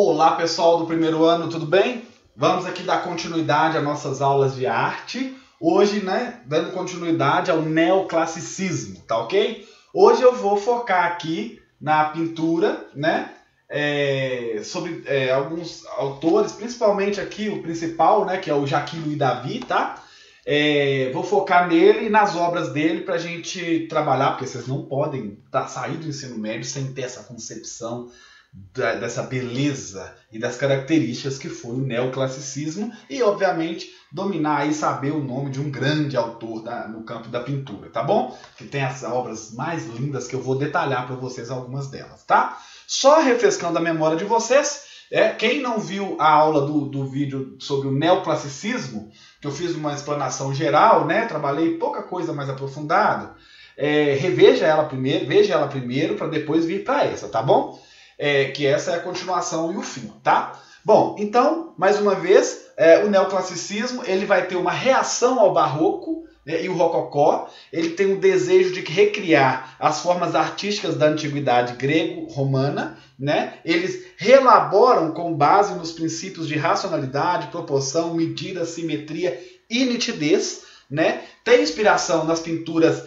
Olá pessoal do primeiro ano, tudo bem? Vamos aqui dar continuidade às nossas aulas de arte. Hoje, dando continuidade ao neoclassicismo, tá ok? Hoje eu vou focar aqui na pintura, sobre alguns autores, principalmente aqui o principal, que é o Jacques-Louis David, tá? Vou focar nele e nas obras dele para a gente trabalhar, porque vocês não podem sair do ensino médio sem ter essa concepção dessa beleza e das características que foi o neoclassicismo e, obviamente, dominar e saber o nome de um grande autor no campo da pintura, tá bom? Que tem as obras mais lindas que eu vou detalhar para vocês algumas delas, tá? Só refrescando a memória de vocês, quem não viu a aula do vídeo sobre o neoclassicismo, que eu fiz uma explanação geral, trabalhei pouca coisa mais aprofundada, reveja ela primeiro, veja ela primeiro para depois vir para essa, tá bom? Que essa é a continuação e o fim, tá? Bom, então, mais uma vez, o neoclassicismo ele vai ter uma reação ao barroco e o rococó. Ele tem o desejo de recriar as formas artísticas da antiguidade grego-romana, Eles reelaboram com base nos princípios de racionalidade, proporção, medida, simetria e nitidez, Tem inspiração nas pinturas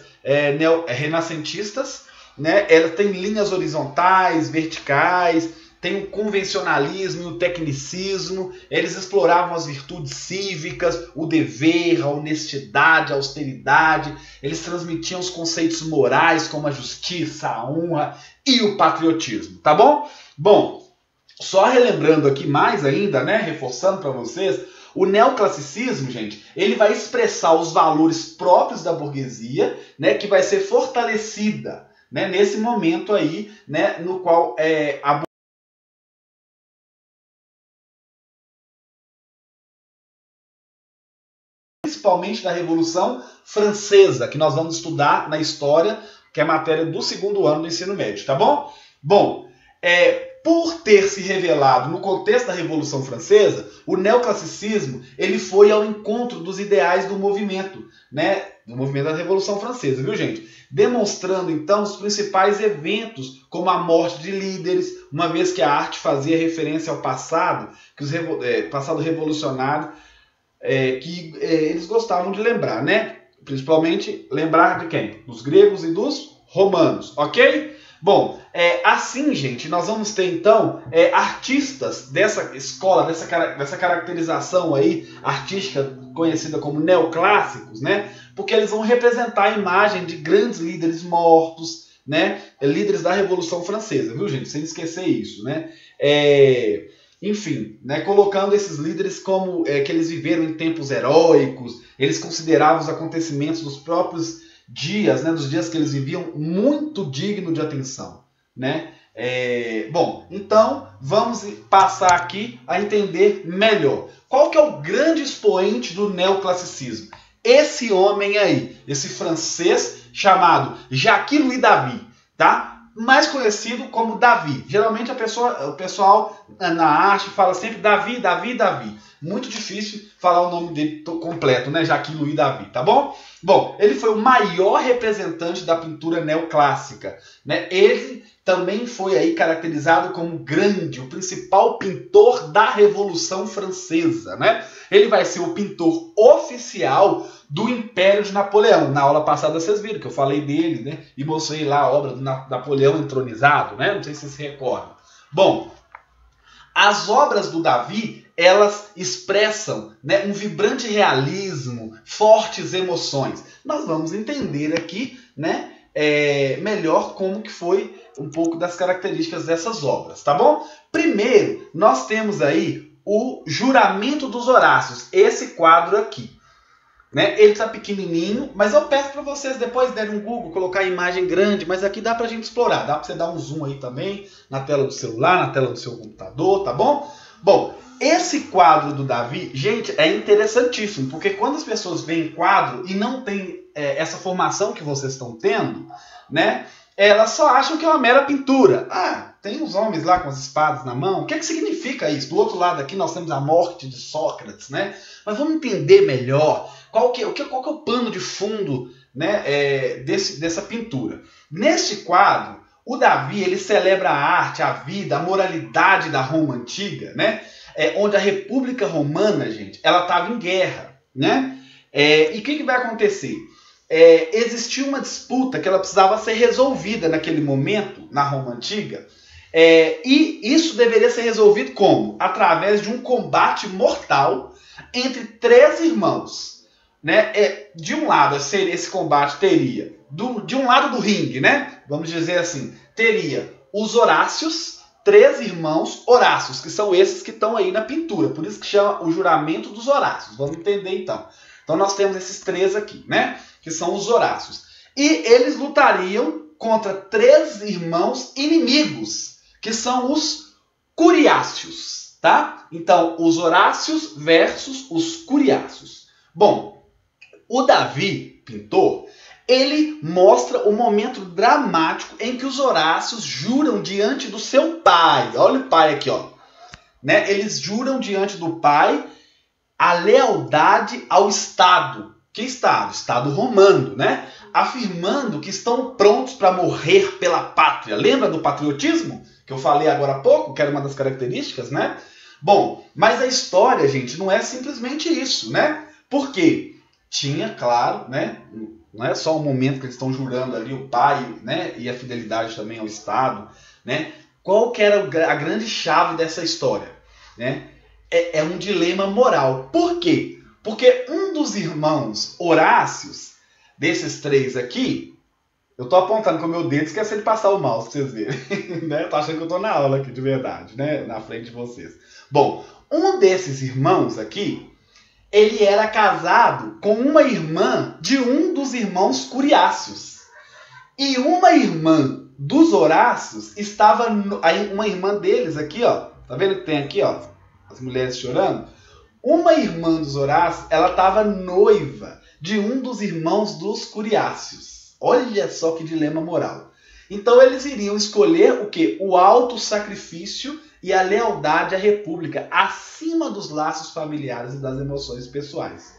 renascentistas, Ela tem linhas horizontais, verticais, tem o convencionalismo e o tecnicismo. Eles exploravam as virtudes cívicas, o dever, a honestidade, a austeridade. Eles transmitiam os conceitos morais como a justiça, a honra e o patriotismo, tá bom? Bom, só relembrando aqui mais ainda, reforçando para vocês, o neoclassicismo, gente, ele vai expressar os valores próprios da burguesia, que vai ser fortalecida, nesse momento aí, no qual principalmente da Revolução Francesa, que nós vamos estudar na história, que é matéria do segundo ano do ensino médio, tá bom? Bom, por ter se revelado no contexto da Revolução Francesa, o neoclassicismo ele foi ao encontro dos ideais do movimento, do movimento da Revolução Francesa, viu, gente? Demonstrando, então, os principais eventos, como a morte de líderes, uma vez que a arte fazia referência ao passado, passado revolucionário, que eles gostavam de lembrar, Principalmente lembrar de quem? Dos gregos e dos romanos, ok? Bom, assim, gente, nós vamos ter, então, artistas dessa escola, dessa caracterização aí artística conhecida como neoclássicos, Porque eles vão representar a imagem de grandes líderes mortos, Líderes da Revolução Francesa, viu, gente? Sem esquecer isso, Enfim, colocando esses líderes como que eles viveram em tempos heróicos, eles consideravam os acontecimentos dos próprios dias, dos dias que eles viviam, muito digno de atenção, Bom, então vamos passar aqui a entender melhor. Qual que é o grande expoente do neoclassicismo? Esse homem aí, esse francês chamado Jacques-Louis David, tá? Mais conhecido como Davi. Geralmente o pessoal na arte fala sempre Davi, Davi, Davi. Muito difícil falar o nome dele completo, Jacques-Louis David, tá bom? Bom, ele foi o maior representante da pintura neoclássica, Ele também foi aí caracterizado como grande, o principal pintor da Revolução Francesa, Ele vai ser o pintor oficial do Império de Napoleão. Na aula passada vocês viram que eu falei dele, e mostrei lá a obra do Napoleão entronizado, Não sei se vocês se recordam. Bom, as obras do Davi, elas expressam um vibrante realismo, fortes emoções. Nós vamos entender aqui, melhor como que foi um pouco das características dessas obras, tá bom? Primeiro, nós temos aí o Juramento dos Horácios, esse quadro aqui. Ele está pequenininho, mas eu peço para vocês depois derem um Google, colocar a imagem grande, mas aqui dá para a gente explorar, dá para você dar um zoom aí também, na tela do celular, na tela do seu computador, tá bom? Bom, esse quadro do Davi, gente, é interessantíssimo, porque quando as pessoas veem quadro e não tem essa formação que vocês estão tendo, elas só acham que é uma mera pintura. Ah, tem os homens lá com as espadas na mão, o que significa isso? Do outro lado aqui nós temos a morte de Sócrates, Mas vamos entender melhor qual que é o pano de fundo dessa pintura. Neste quadro, O Davi, ele celebra a arte, a vida, a moralidade da Roma antiga, né? Onde a República Romana, gente, ela estava em guerra, né? E o que vai acontecer? Existia uma disputa que ela precisava ser resolvida naquele momento, na Roma antiga, e isso deveria ser resolvido como? Através de um combate mortal entre 3 irmãos, né? De um lado, esse combate teria, de um lado do ringue, né? Vamos dizer assim, teria os Horácios, 3 irmãos Horácios, que são esses que estão aí na pintura, por isso que chama o juramento dos Horácios. Vamos entender então. Então nós temos esses 3 aqui, né? Que são os Horácios. E eles lutariam contra 3 irmãos inimigos, que são os Curiáceos, tá? Então, os Horácios versus os Curiáceos. Bom, o Davi, pintor, ele mostra o momento dramático em que os Horácios juram diante do seu pai. Olha o pai aqui, ó. Né? Eles juram diante do pai a lealdade ao Estado. Que Estado? Estado romano, né? Afirmando que estão prontos para morrer pela pátria. Lembra do patriotismo? Que eu falei agora há pouco, que era uma das características, né? Bom, mas a história, gente, não é simplesmente isso, né? Porque tinha, claro, né? Não é só o momento que eles estão jurando ali o pai, né? E a fidelidade também ao Estado, né? Qual que era a grande chave dessa história, né? É um dilema moral. Por quê? Porque um dos irmãos Horácios, desses 3 aqui, eu tô apontando com o meu dedo, esqueci de passar o mouse pra vocês verem. Né? Tô achando que eu tô na aula aqui de verdade, né? Na frente de vocês. Bom, um desses irmãos aqui, ele era casado com uma irmã de um dos irmãos Curiáceos. E uma irmã dos Horácios estava... Uma irmã deles aqui, ó. Tá vendo que tem aqui, ó? As mulheres chorando. Uma irmã dos Horácios, ela estava noiva de um dos irmãos dos Curiáceos. Olha só que dilema moral. Então eles iriam escolher o quê? O auto-sacrifício e a lealdade à república, acima dos laços familiares e das emoções pessoais.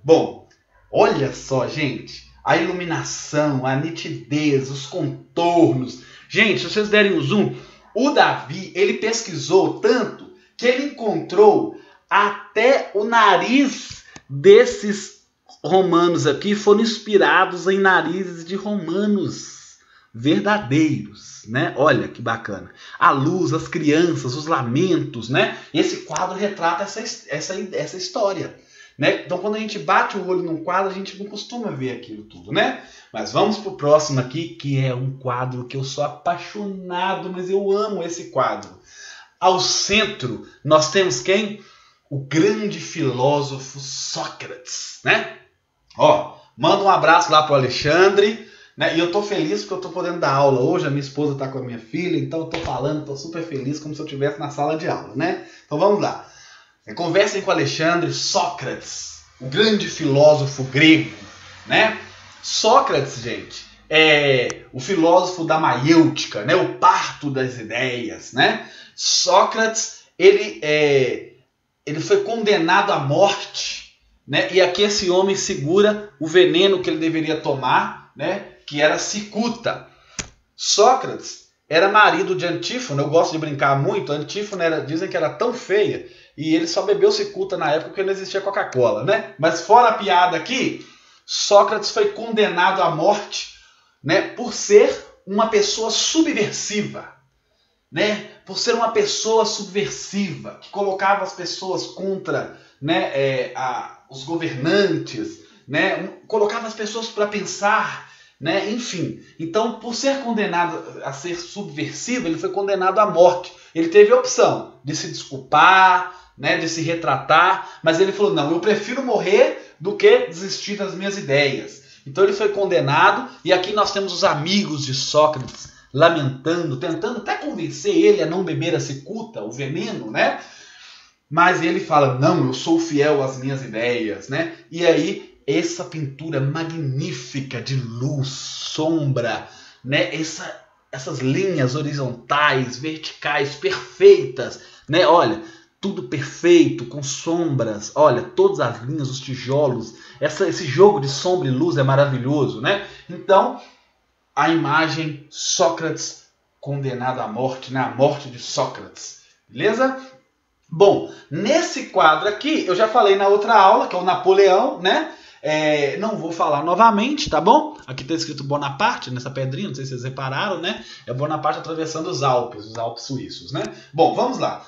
Bom, olha só, gente. A iluminação, a nitidez, os contornos. Gente, se vocês derem o zoom, o Davi, ele pesquisou tanto que ele encontrou até o nariz desses romanos aqui foram inspirados em narizes de romanos verdadeiros, né? Olha que bacana. A luz, as crianças, os lamentos, né? Esse quadro retrata essa história, né? Então, quando a gente bate o olho num quadro, a gente não costuma ver aquilo tudo, né? Mas vamos pro próximo aqui, que é um quadro que eu sou apaixonado, mas eu amo esse quadro. Ao centro, nós temos quem? O grande filósofo Sócrates, né? Ó, manda um abraço lá pro Alexandre, né? E eu tô feliz porque eu tô podendo dar aula hoje, a minha esposa tá com a minha filha, então eu tô falando, tô super feliz, como se eu estivesse na sala de aula, né? Então vamos lá. Conversem com o Alexandre. Sócrates, o grande filósofo grego, né? Sócrates, gente, é o filósofo da maiêutica, né? O parto das ideias, né? Sócrates, ele foi condenado à morte, né? E aqui esse homem segura o veneno que ele deveria tomar, né? Que era cicuta. Sócrates era marido de Antífona. Eu gosto de brincar muito. Antífona dizem que era tão feia e ele só bebeu cicuta na época porque não existia Coca-Cola, né? Mas fora a piada aqui, Sócrates foi condenado à morte, né? Por ser uma pessoa subversiva, né? Por ser uma pessoa subversiva, que colocava as pessoas contra, né, os governantes, né? Colocava as pessoas para pensar, né? Enfim. Então, por ser condenado a ser subversivo, ele foi condenado à morte. Ele teve a opção de se desculpar, né, de se retratar, mas ele falou, não, eu prefiro morrer do que desistir das minhas ideias. Então ele foi condenado, e aqui nós temos os amigos de Sócrates lamentando, tentando até convencer ele a não beber a cicuta, o veneno, né? Mas ele fala, não, eu sou fiel às minhas ideias, né? E aí, essa pintura magnífica de luz, sombra, né? Essas linhas horizontais, verticais, perfeitas, né? Olha, tudo perfeito, com sombras, olha, todas as linhas, os tijolos, esse jogo de sombra e luz é maravilhoso, né? Então, a imagem Sócrates condenado à morte, né? A morte de Sócrates. Beleza? Bom, nesse quadro aqui, eu já falei na outra aula, que é o Napoleão, né? Não vou falar novamente, tá bom? Aqui está escrito Bonaparte nessa pedrinha, não sei se vocês repararam, né? É Bonaparte atravessando os Alpes suíços, né? Bom, vamos lá.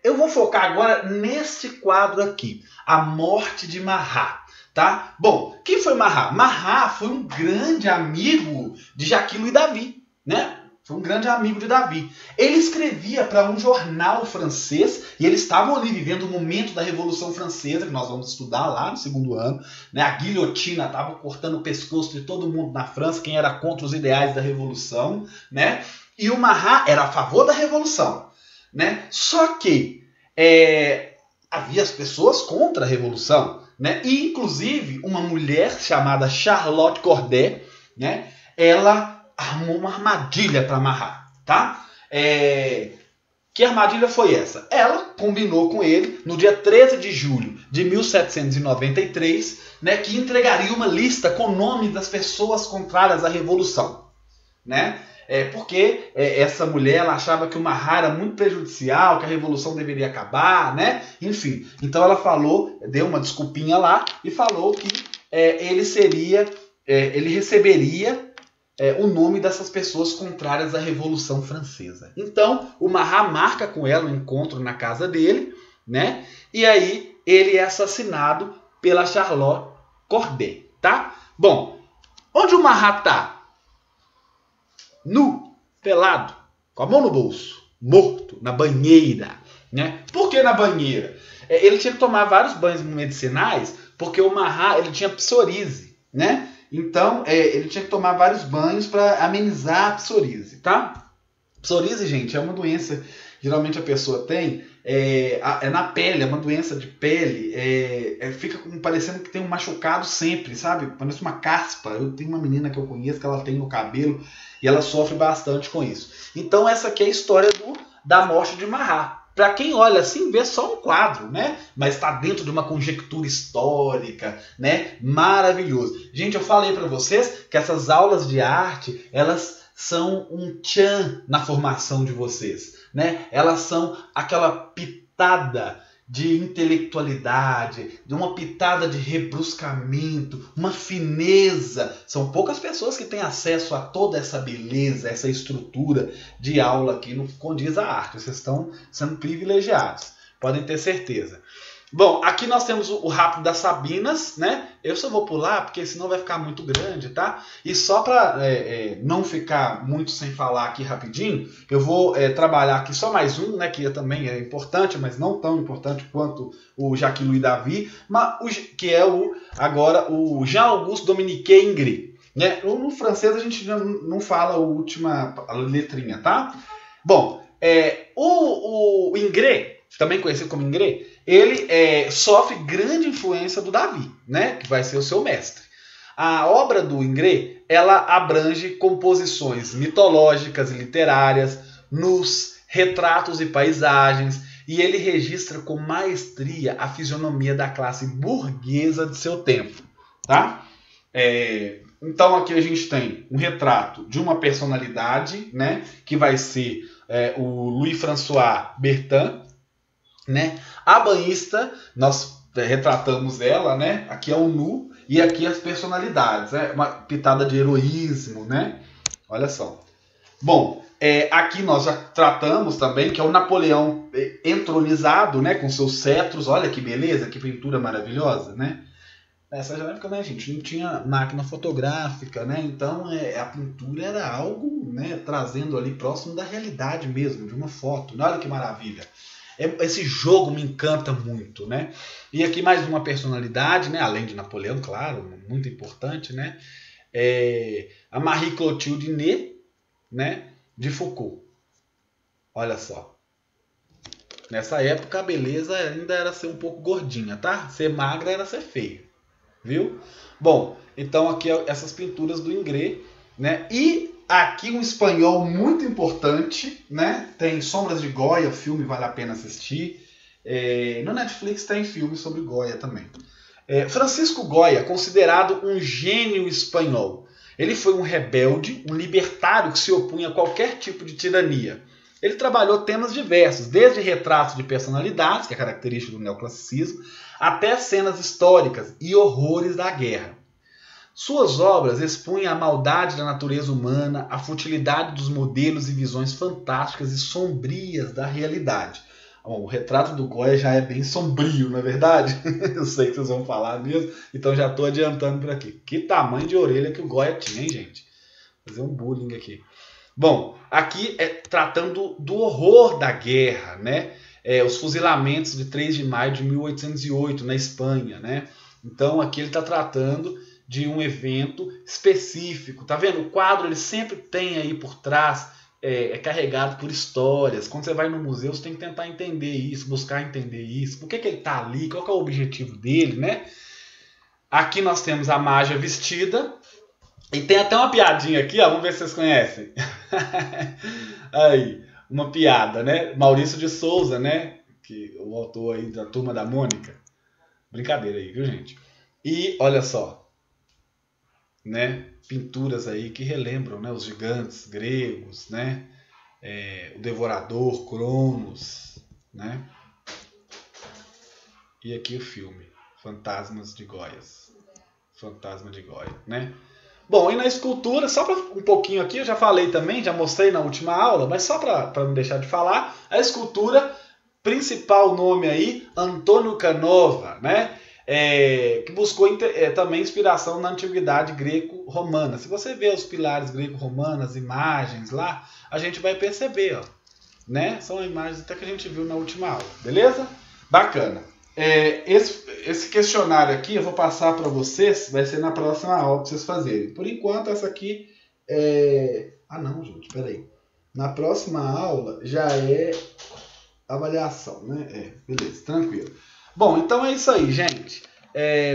Eu vou focar agora neste quadro aqui, a morte de Marat, tá? Bom, quem foi Marat? Marat foi um grande amigo de Jacques Louis David, né? Foi um grande amigo de Davi. Ele escrevia para um jornal francês e eles estavam ali vivendo o momento da Revolução Francesa, que nós vamos estudar lá no segundo ano. Né? A guilhotina estava cortando o pescoço de todo mundo na França, quem era contra os ideais da Revolução. Né? E o Marat era a favor da Revolução. Né? Só que havia as pessoas contra a Revolução. Né? E, inclusive, uma mulher chamada Charlotte Corday, né? Ela armou uma armadilha para Marat, tá? Que armadilha foi essa? Ela combinou com ele no dia 13 de julho de 1793, né, que entregaria uma lista com o nome das pessoas contrárias à Revolução, né? Porque essa mulher ela achava que o Marat era muito prejudicial, que a Revolução deveria acabar, né? Enfim, então ela falou, deu uma desculpinha lá e falou que ele receberia o nome dessas pessoas contrárias à Revolução Francesa. Então, o Marat marca com ela um encontro na casa dele, né? E aí ele é assassinado pela Charlotte Corday, tá? Bom, onde o Marat tá? Nu, pelado, com a mão no bolso, morto, na banheira, né? Por que na banheira? Ele tinha que tomar vários banhos medicinais, porque o Marat ele tinha psoríase, né? Então, ele tinha que tomar vários banhos para amenizar a psoríase, tá? Psoríase, gente, é uma doença, geralmente a pessoa tem, na pele, é uma doença de pele, fica parecendo que tem um machucado sempre, sabe? Parece uma caspa. Eu tenho uma menina que eu conheço que ela tem no cabelo e ela sofre bastante com isso. Então, essa aqui é a história da morte de Marat. Para quem olha assim, vê só um quadro, né? Mas está dentro de uma conjectura histórica, né? Maravilhoso. Gente, eu falei para vocês que essas aulas de arte, elas são um tchan na formação de vocês, né? Elas são aquela pitada de intelectualidade, de uma pitada de rebruscamento, uma fineza. São poucas pessoas que têm acesso a toda essa beleza, essa estrutura de aula que não condiz à arte. Vocês estão sendo privilegiados, podem ter certeza. Bom, aqui nós temos o Rápido das Sabinas, né? Eu só vou pular porque senão vai ficar muito grande, tá? E só para não ficar muito sem falar aqui rapidinho, eu vou trabalhar aqui só mais um, né? Que também é importante, mas não tão importante quanto o Jacques Louis David, que é agora o Jean-Auguste Dominique Ingres. Né? No francês a gente já não fala a última letrinha, tá? Bom, o Ingres, também conhecido como Ingres, ele sofre grande influência do David, né? Que vai ser o seu mestre. A obra do Ingres, ela abrange composições mitológicas e literárias, nus, retratos e paisagens, e ele registra com maestria a fisionomia da classe burguesa de seu tempo, tá? Então aqui a gente tem um retrato de uma personalidade, né? Que vai ser o Louis-François Bertin, né? A banhista, nós retratamos ela, né? Aqui é o nu e aqui as personalidades, né? Uma pitada de heroísmo, né? Olha só. Bom, aqui nós já tratamos também que é o Napoleão entronizado, né? Com seus cetros. Olha que beleza, que pintura maravilhosa, né? Nessa época, né, gente, não tinha máquina fotográfica, né? Então a pintura era algo, né? Trazendo ali próximo da realidade mesmo, de uma foto. Olha que maravilha. Esse jogo me encanta muito, né? E aqui mais uma personalidade, né? Além de Napoleão, claro, muito importante, né? A Marie Clotilde Ney, né? De Foucault. Olha só. Nessa época a beleza ainda era ser um pouco gordinha, tá? Ser magra era ser feio, viu? Bom, então aqui essas pinturas do Ingres, né? E aqui um espanhol muito importante, né? Tem Sombras de Goya, filme vale a pena assistir. No Netflix tem filme sobre Goya também. Francisco Goya, considerado um gênio espanhol. Ele foi um rebelde, um libertário que se opunha a qualquer tipo de tirania. Ele trabalhou temas diversos, desde retratos de personalidades, que é característica do neoclassicismo, até cenas históricas e horrores da guerra. Suas obras expunham a maldade da natureza humana, a futilidade dos modelos e visões fantásticas e sombrias da realidade. Bom, o retrato do Goya já é bem sombrio, não é verdade? Eu sei que vocês vão falar mesmo, então já estou adiantando por aqui. Que tamanho de orelha que o Goya tinha, hein, gente? Vou fazer um bullying aqui. Bom, aqui é tratando do horror da guerra, né? Os fuzilamentos de 3 de maio de 1808 na Espanha, né? Então aqui ele está tratando de um evento específico. Tá vendo? O quadro ele sempre tem aí por trás, é carregado por histórias. Quando você vai no museu, você tem que tentar entender isso, buscar entender isso. Por que ele está ali? Qual que é o objetivo dele, né? Aqui nós temos a Mágia vestida. E tem até uma piadinha aqui, ó, vamos ver se vocês conhecem. Aí, uma piada, né? Maurício de Souza, né? Que o autor aí da Turma da Mônica. Brincadeira aí, viu, gente? E olha só, né? Pinturas aí que relembram, né? Os gigantes gregos, né? O Devorador, Cronos, né? E aqui o filme, Fantasmas de Goiás. Fantasma de Goya, né? Bom, e na escultura, só para um pouquinho aqui, eu já falei também, já mostrei na última aula, mas só para não deixar de falar, a escultura, principal nome aí, Antônio Canova, né? Que buscou também inspiração na antiguidade greco-romana. Se você ver os pilares greco-romanos, as imagens lá, a gente vai perceber, ó, né? São imagens até que a gente viu na última aula, beleza? Bacana. Esse questionário aqui eu vou passar para vocês, vai ser na próxima aula para vocês fazerem. Por enquanto, essa aqui Ah, não, gente, peraí. Na próxima aula já é avaliação, né? Beleza, tranquilo. Bom, então é isso aí, gente.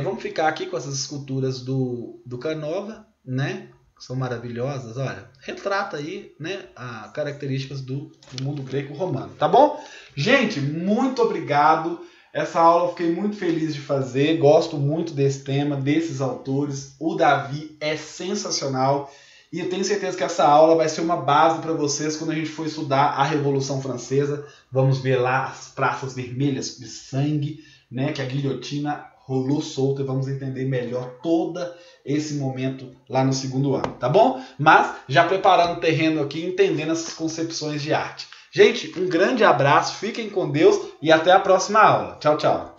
Vamos ficar aqui com essas esculturas do Canova, né? São maravilhosas, olha. Retrata aí, né, as características do mundo greco-romano, tá bom? Gente, muito obrigado. Essa aula eu fiquei muito feliz de fazer, gosto muito desse tema, desses autores. O Davi é sensacional e eu tenho certeza que essa aula vai ser uma base para vocês quando a gente for estudar a Revolução Francesa. Vamos ver lá as praças vermelhas de sangue, né, que a guilhotina rolou solta e vamos entender melhor todo esse momento lá no segundo ano, tá bom? Mas já preparando o terreno aqui, entendendo essas concepções de arte. Gente, um grande abraço, fiquem com Deus e até a próxima aula. Tchau, tchau.